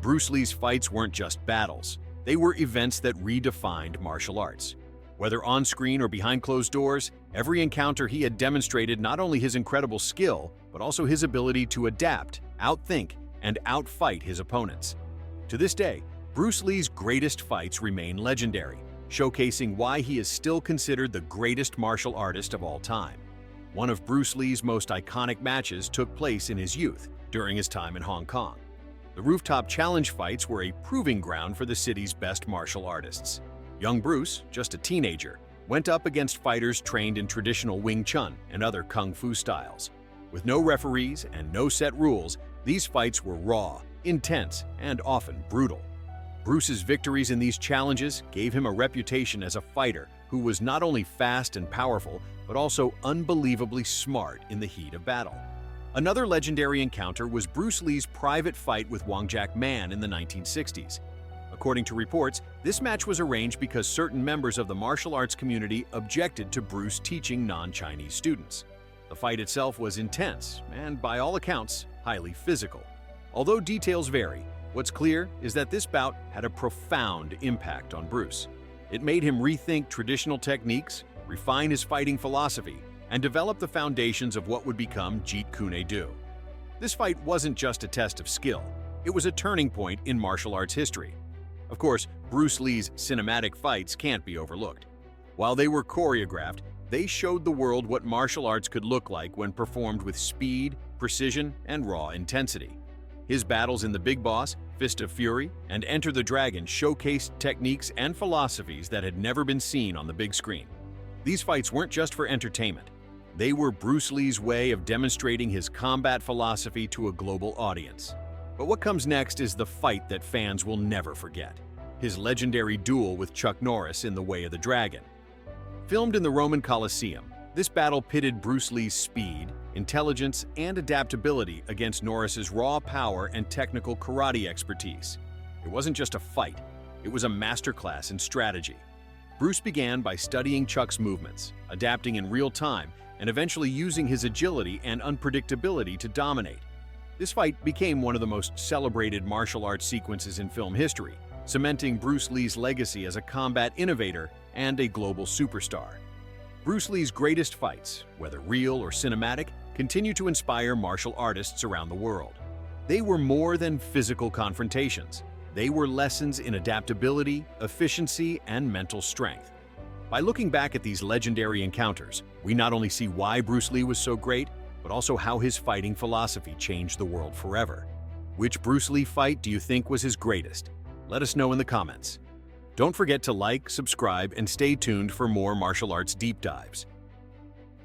Bruce Lee's fights weren't just battles. They were events that redefined martial arts. Whether on-screen or behind closed doors, every encounter he had demonstrated not only his incredible skill, but also his ability to adapt, outthink, and outfight his opponents. To this day, Bruce Lee's greatest fights remain legendary, showcasing why he is still considered the greatest martial artist of all time. One of Bruce Lee's most iconic matches took place in his youth, during his time in Hong Kong. The rooftop challenge fights were a proving ground for the city's best martial artists. Young Bruce, just a teenager, went up against fighters trained in traditional Wing Chun and other Kung Fu styles. With no referees and no set rules, these fights were raw, intense, and often brutal. Bruce's victories in these challenges gave him a reputation as a fighter who was not only fast and powerful, but also unbelievably smart in the heat of battle. Another legendary encounter was Bruce Lee's private fight with Wong-Jack Man in the 1960s. According to reports, this match was arranged because certain members of the martial arts community objected to Bruce teaching non-Chinese students. The fight itself was intense and, by all accounts, highly physical. Although details vary, what's clear is that this bout had a profound impact on Bruce. It made him rethink traditional techniques, refine his fighting philosophy, and develop the foundations of what would become Jeet Kune Do. This fight wasn't just a test of skill, it was a turning point in martial arts history. Of course, Bruce Lee's cinematic fights can't be overlooked. While they were choreographed, they showed the world what martial arts could look like when performed with speed, precision, and raw intensity. His battles in The Big Boss, Fist of Fury, and Enter the Dragon showcased techniques and philosophies that had never been seen on the big screen. These fights weren't just for entertainment. They were Bruce Lee's way of demonstrating his combat philosophy to a global audience. But what comes next is the fight that fans will never forget: his legendary duel with Chuck Norris in The Way of the Dragon. Filmed in the Roman Colosseum, this battle pitted Bruce Lee's speed, intelligence, and adaptability against Norris's raw power and technical karate expertise. It wasn't just a fight, it was a masterclass in strategy. Bruce began by studying Chuck's movements, adapting in real time, and eventually using his agility and unpredictability to dominate. This fight became one of the most celebrated martial arts sequences in film history, cementing Bruce Lee's legacy as a combat innovator and a global superstar. Bruce Lee's greatest fights, whether real or cinematic, continue to inspire martial artists around the world. They were more than physical confrontations. They were lessons in adaptability, efficiency, and mental strength. By looking back at these legendary encounters, we not only see why Bruce Lee was so great, but also how his fighting philosophy changed the world forever. Which Bruce Lee fight do you think was his greatest? Let us know in the comments. Don't forget to like, subscribe, and stay tuned for more martial arts deep dives.